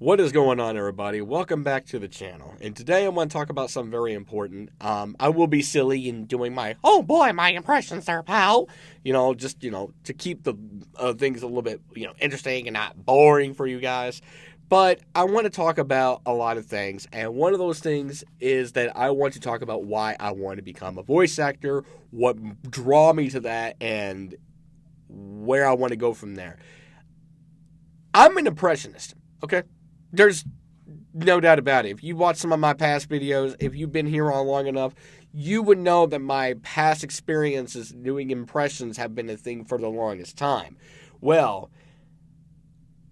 What is going on, everybody? Welcome back to the channel. And today I want to talk about something very important. I will be silly in doing my impressions there, pal. To keep the things a little bit, interesting and not boring for you guys. But I want to talk about a lot of things. And one of those things is that I want to talk about why I want to become a voice actor, what draw me to that, and where I want to go from there. I'm an impressionist, okay? There's no doubt about it. If you watch some of my past videos, if you've been here on long enough, you would know that my past experiences doing impressions have been a thing for the longest time. Well,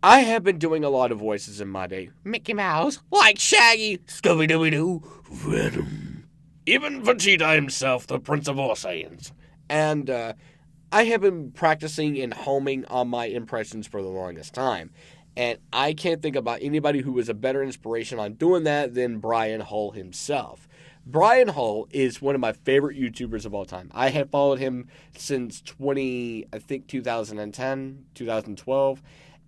I have been doing a lot of voices in my day. Mickey Mouse, like Shaggy, Scooby-Dooby-Doo, Venom, even Vegeta himself, the Prince of all Saiyans. And I have been practicing and homing on my impressions for the longest time. And I can't think about anybody who was a better inspiration on doing that than Brian Hull himself. Brian Hull is one of my favorite YouTubers of all time. I have followed him since 2010, 2012,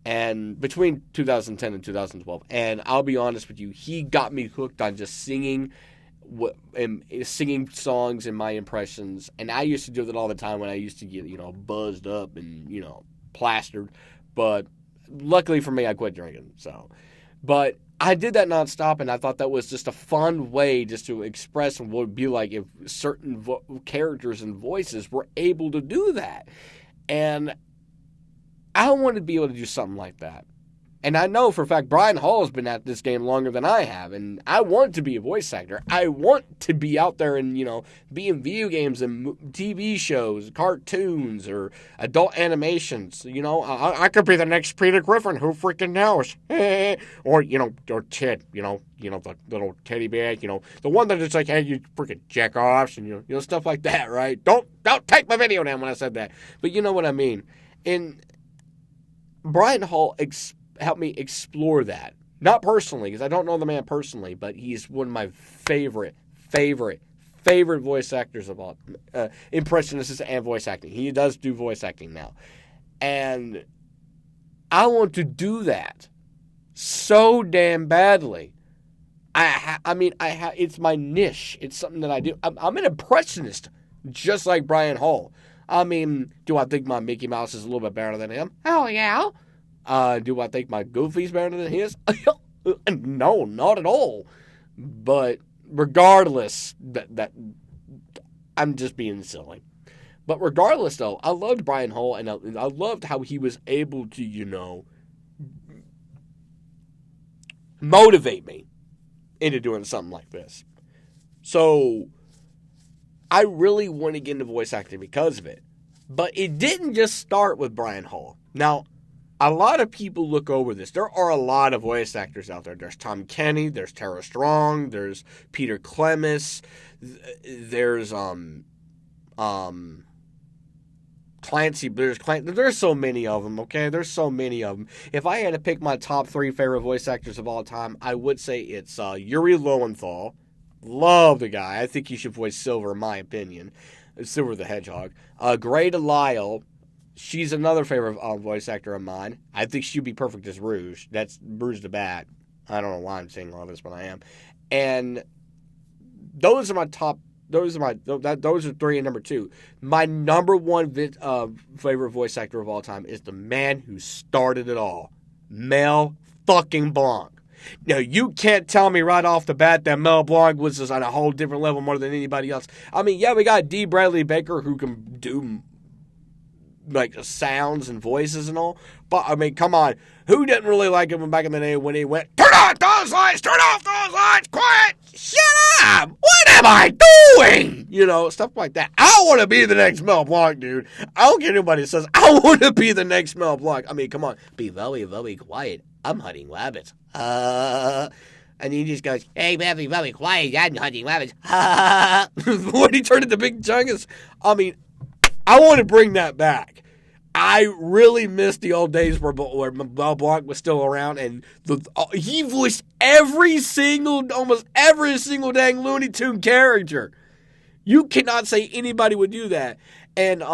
and between 2010 and 2012. And I'll be honest with you, he got me hooked on just singing songs and my impressions. And I used to do that all the time when I used to get, buzzed up and, plastered. But luckily for me, I quit drinking. But I did that nonstop, and I thought that was just a fun way just to express what it would be like if certain characters and voices were able to do that. And I wanted to be able to do something like that. And I know for a fact Brian Hall has been at this game longer than I have, and I want to be a voice actor. I want to be out there and, be in video games and TV shows, cartoons, or adult animations. I could be the next Peter Griffin, who freaking knows? or Ted, the little teddy bear, the one that is like, hey, you freaking jack-offs, and, stuff like that, right? Don't take my video down when I said that. But you know what I mean. And Brian Hall helped me explore that. Not personally, because I don't know the man personally, but he's one of my favorite voice actors of all, impressionists and voice acting. He does do voice acting now. And I want to do that so damn badly. It's my niche. It's something that I do. I'm an impressionist, just like Brian Hall. Do I think my Mickey Mouse is a little bit better than him? Hell yeah. Do I think my Goofy's better than his? No, not at all. But regardless, that I'm just being silly. But regardless, though, I loved Brian Hull, and I loved how he was able to, motivate me into doing something like this. So I really want to get into voice acting because of it. But it didn't just start with Brian Hull. Now, a lot of people look over this. There are a lot of voice actors out there. There's Tom Kenny, there's Tara Strong, there's Peter Clements, there's Clancy. There's so many of them, okay? There's so many of them. If I had to pick my top 3 favorite voice actors of all time, I would say it's Yuri Lowenthal. Love the guy. I think he should voice Silver, in my opinion. Silver the Hedgehog. Greta Lyle. She's another favorite voice actor of mine. I think she'd be perfect as Rouge. That's Rouge the Bat. I don't know why I'm saying all this, but I am. And those are my top. Those are 3 and number 2. My number 1 favorite voice actor of all time is the man who started it all, Mel fucking Blanc. Now, you can't tell me right off the bat that Mel Blanc was just on a whole different level more than anybody else. We got D. Bradley Baker who can do sounds and voices and all. But, come on. Who didn't really like him back in the day when he went, turn off those lights, quiet, shut up, what am I doing? Stuff like that. I want to be the next Mel Blanc, dude. I don't care what anybody says. I want to be the next Mel Blanc. Come on. Be very, very quiet. I'm hunting rabbits. And he just goes, hey, very, very quiet. I'm hunting rabbits. When he turned into Big Chungus. I want to bring that back. I really miss the old days where Mel Blanc was still around, and he voiced almost every single dang Looney Tune character. You cannot say anybody would do that. And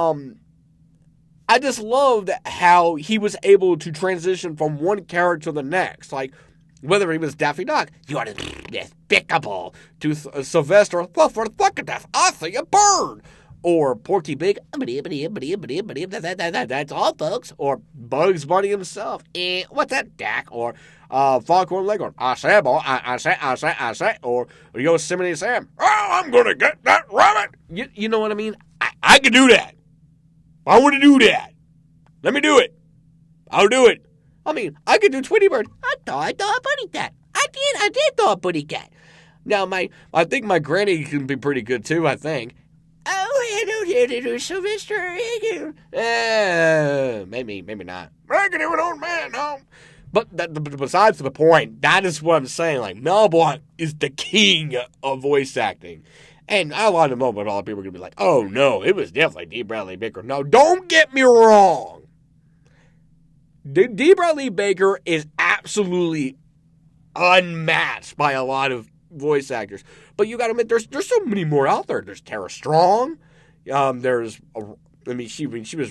I just loved how he was able to transition from one character to the next. Like, Whether he was Daffy Duck, you are despicable. To Sylvester, well, for the fuck of death, I see a bird. Or Porky Pig, that's all, folks. Or Bugs Bunny himself, what's that, Dak? Or Foghorn Leghorn, I say, boy, I say. Or Yosemite Sam, oh, I'm gonna get that rabbit. You know what I mean? I can do that. I want to do that. Let me do it. I'll do it. I mean, I could do Tweety Bird. I thought Buddy Cat. I did thought Buddy Cat. Now, I think my granny can be pretty good too, I think. Oh, hello, Sylvester. Maybe not. I can do an old man, no. But besides the point, that is what I'm saying. Like, Mel Blanc is the king of voice acting. And I want to know what all the people are going to be like, oh, no, it was definitely D. Bradley Baker. No, don't get me wrong. D. Bradley Baker is absolutely unmatched by a lot of voice actors. But you got to admit, there's so many more out there. There's Tara Strong. She was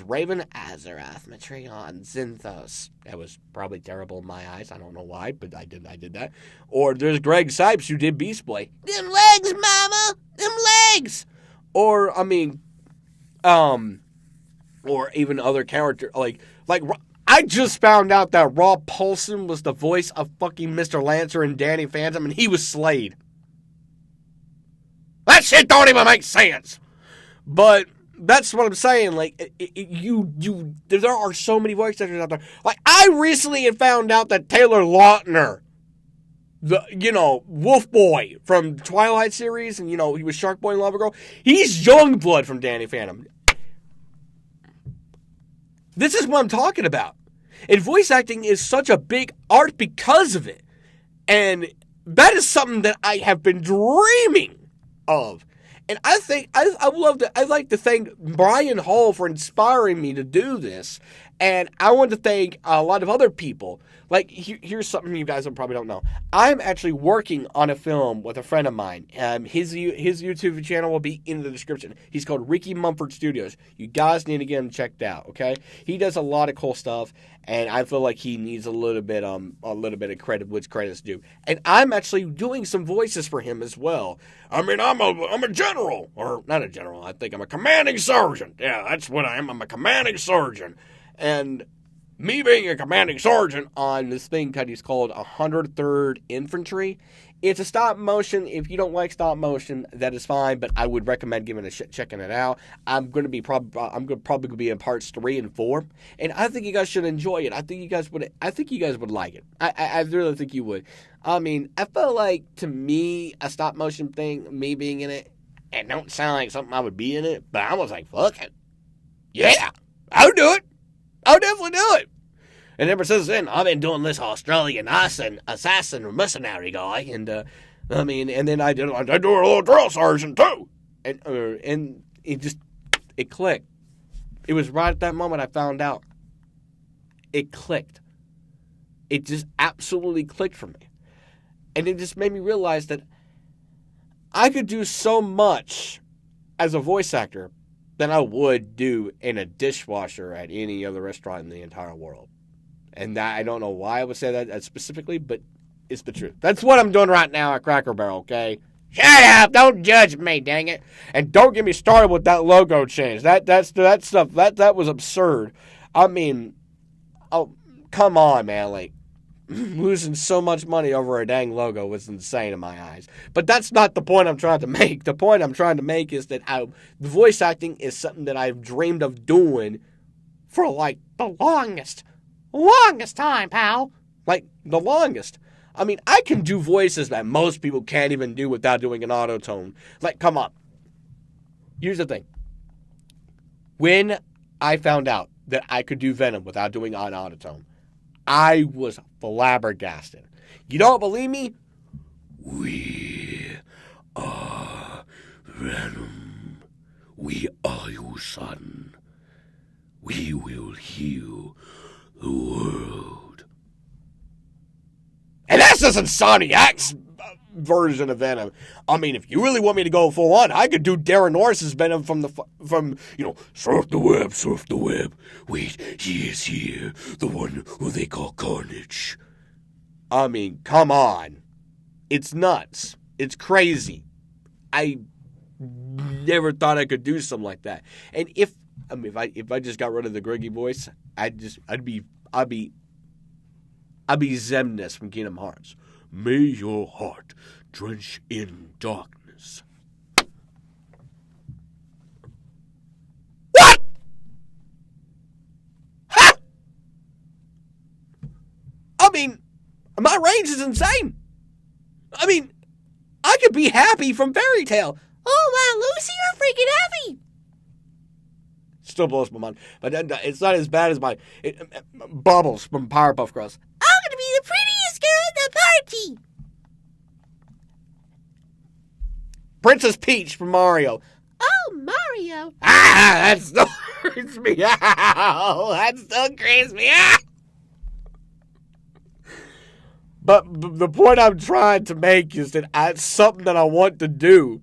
Raven Azeroth, Matreon, Zinthos. That was probably terrible in my eyes. I don't know why, but I did that. Or there's Greg Sipes, who did Beast Boy. Them legs, mama! Them legs! Or even other characters, like I just found out that Rob Paulsen was the voice of fucking Mr. Lancer and Danny Phantom, and he was Slade. That shit don't even make sense. But that's what I'm saying. Like, there are so many voice actors out there. Like, I recently had found out that Taylor Lautner, Wolf Boy from Twilight series, and, he was Shark Boy and Lava Girl, he's Youngblood from Danny Phantom. This is what I'm talking about. And voice acting is such a big art because of it. And that is something that I have been dreaming of. And I think I'd like to thank Brian Hall for inspiring me to do this. And I want to thank a lot of other people. Like, here's something you guys probably don't know. I'm actually working on a film with a friend of mine. His YouTube channel will be in the description. He's called Ricky Mumford Studios. You guys need to get him checked out, okay? He does a lot of cool stuff, and I feel like he needs a little bit of credit, which credit's due. And I'm actually doing some voices for him as well. I mean, I'm a general, or not a general. I think I'm a commanding sergeant. Yeah, that's what I am. I'm a commanding sergeant. And me being a commanding sergeant on this thing that is called 103rd Infantry, it's a stop motion. If you don't like stop motion, that is fine, but I would recommend checking it out. I'm going to probably be in parts 3 and 4, and I think you guys should enjoy it. I think you guys would like it. I really think you would. I mean, I felt like, to me, a stop motion thing, me being in it, it don't sound like something I would be in it, but I was like, fuck it. Yeah, I'll do it. I'll definitely do it. And ever since then, I've been doing this Australian assassin or mercenary guy, and and then I do a little drill sergeant too, and it clicked. It was right at that moment I found out. It clicked. It just absolutely clicked for me, and it just made me realize that I could do so much as a voice actor than I would do in a dishwasher at any other restaurant in the entire world. And that, I don't know why I would say that specifically, but it's the truth. That's what I'm doing right now at Cracker Barrel, okay? Shut up! Don't judge me, dang it! And don't get me started with that logo change. That stuff, that was absurd. I mean, oh, come on, man. Like, losing so much money over a dang logo was insane in my eyes. But that's not the point I'm trying to make. The point I'm trying to make is that the voice acting is something that I've dreamed of doing for, like, the longest time, pal. Like, the longest. I mean, I can do voices that most people can't even do without doing an auto-tone. Like, come on. Here's the thing. When I found out that I could do Venom without doing an auto-tone, I was flabbergasted. You don't believe me? We are Venom. We are your son. We will heal the world. And that's just Insomniac's version of Venom. I mean, if you really want me to go full on, I could do Darren Norris's Venom from surf the web. Wait, he is here, the one who they call Carnage. I mean, come on. It's nuts. It's crazy. I never thought I could do something like that. And if I just got rid of the Greggy voice, I'd be Zemnis from Kingdom Hearts. May your heart drench in darkness. What? Ha! I mean, my range is insane. I mean, I could be Happy from Fairy Tail. Oh, wow, Lucy, you're freaking happy. Still blows my mind. But it's not as bad as Bubbles from Powerpuff Girls. I'm going to be the prettiest girl at the party. Princess Peach from Mario. Oh, Mario. That still creeps me out. That still creeps me out. But the point I'm trying to make is that it's something that I want to do.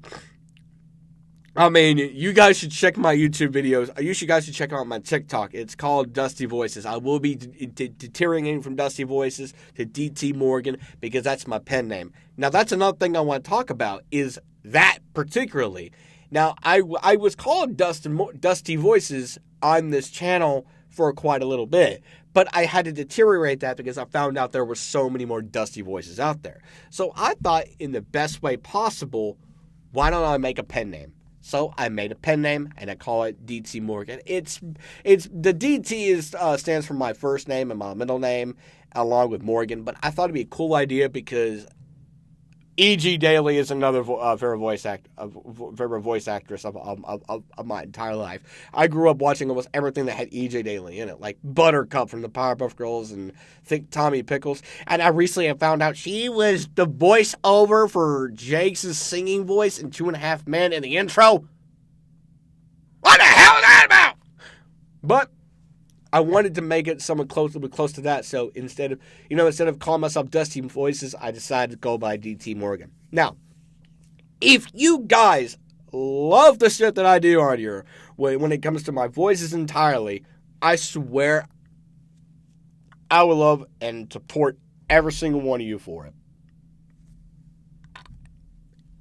I mean, you guys should check my YouTube videos. You guys should check out my TikTok. It's called Dusty Voices. I will be tearing in from Dusty Voices to DT Morgan because that's my pen name. Now, that's another thing I want to talk about is that particularly. Now, I was called Dusty Voices on this channel for quite a little bit. But I had to deteriorate that because I found out there were so many more Dusty Voices out there. So I thought in the best way possible, why don't I make a pen name? So I made a pen name and I call it DT Morgan. It's the DT stands for my first name and my middle name along with Morgan. But I thought it'd be a cool idea because E.G. Daily is another favorite voice actress of my entire life. I grew up watching almost everything that had E.G. Daily in it, like Buttercup from the Powerpuff Girls and think Tommy Pickles. And I recently have found out she was the voiceover for Jake's singing voice in 2.5 Men in the intro. What the hell is that about? But I wanted to make it somewhat close to that, so instead of calling myself Dusty Voices, I decided to go by DT Morgan. Now, if you guys love the shit that I do on here, when it comes to my voices entirely, I swear I would love and support every single one of you for it.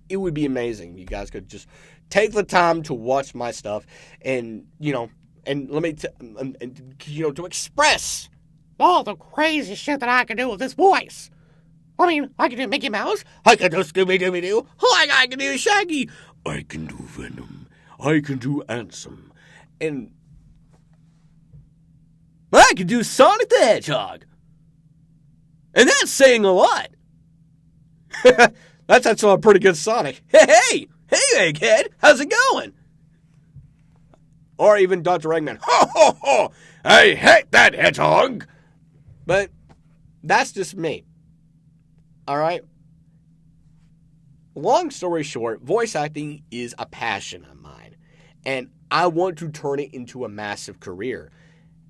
It would be amazing. You guys could just take the time to watch my stuff and, and let me, to express all the crazy shit that I can do with this voice. I mean, I can do Mickey Mouse. I can do Scooby-Dooby-Doo. I can do Shaggy. I can do Venom. I can do Ansem. And I can do Sonic the Hedgehog. And that's saying a lot. That's actually a pretty good Sonic. Hey, Egghead, how's it going? Or even Dr. Eggman. Ho, ho, ho! I hate that hedgehog! But that's just me. Alright? Long story short, voice acting is a passion of mine. And I want to turn it into a massive career.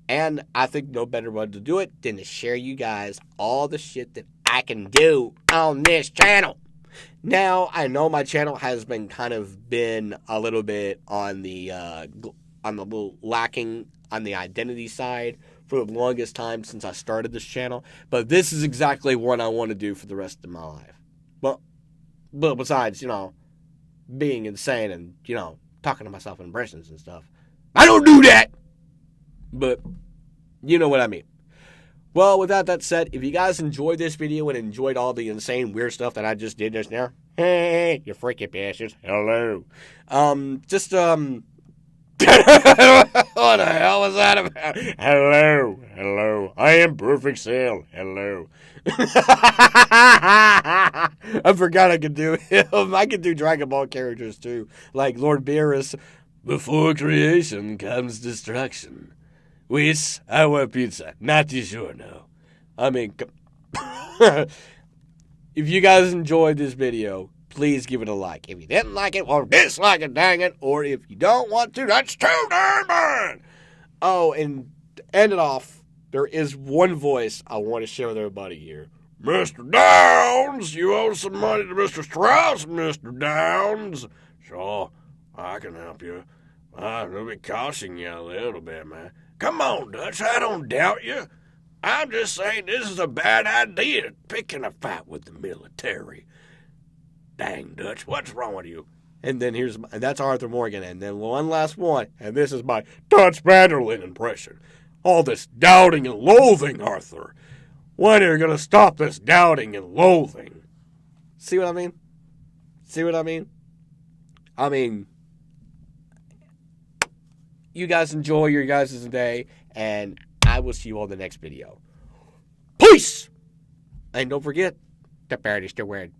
And I think no better way to do it than to share you guys all the shit that I can do on this channel. Now, I know my channel has been a little bit on the little lacking on the identity side for the longest time since I started this channel. But this is exactly what I want to do for the rest of my life. But besides, being insane and, talking to myself in impressions and stuff. I don't do that! But, you know what I mean. Well, with that said, if you guys enjoyed this video and enjoyed all the insane, weird stuff that I just did just now, hey, you freaky bastards, hello. What the hell was that about? Hello, I am Perfect Sale, hello. I forgot I could do him. I could do Dragon Ball characters too, like Lord Beerus. Before creation comes destruction. Whis, I want pizza. Not too sure, no. I mean, if you guys enjoyed this video, please give it a like. If you didn't like it, or dislike it, dang it. Or if you don't want to, that's too darn bad. Oh, and to end it off, there is one voice I want to share with everybody here. Mr. Downs, you owe some money to Mr. Strauss, Mr. Downs. Sure, I can help you. I'll be costing you a little bit, man. Come on, Dutch, I don't doubt you. I'm just saying this is a bad idea, picking a fight with the military. Dang, Dutch, what's wrong with you? And then that's Arthur Morgan. And then one last one, and this is my Dutch Vanderlyn impression. All this doubting and loathing, Arthur. When are you going to stop this doubting and loathing? See what I mean? I mean, you guys enjoy your guys' day, and I will see you on the next video. Peace! And don't forget, the parrot is still wearing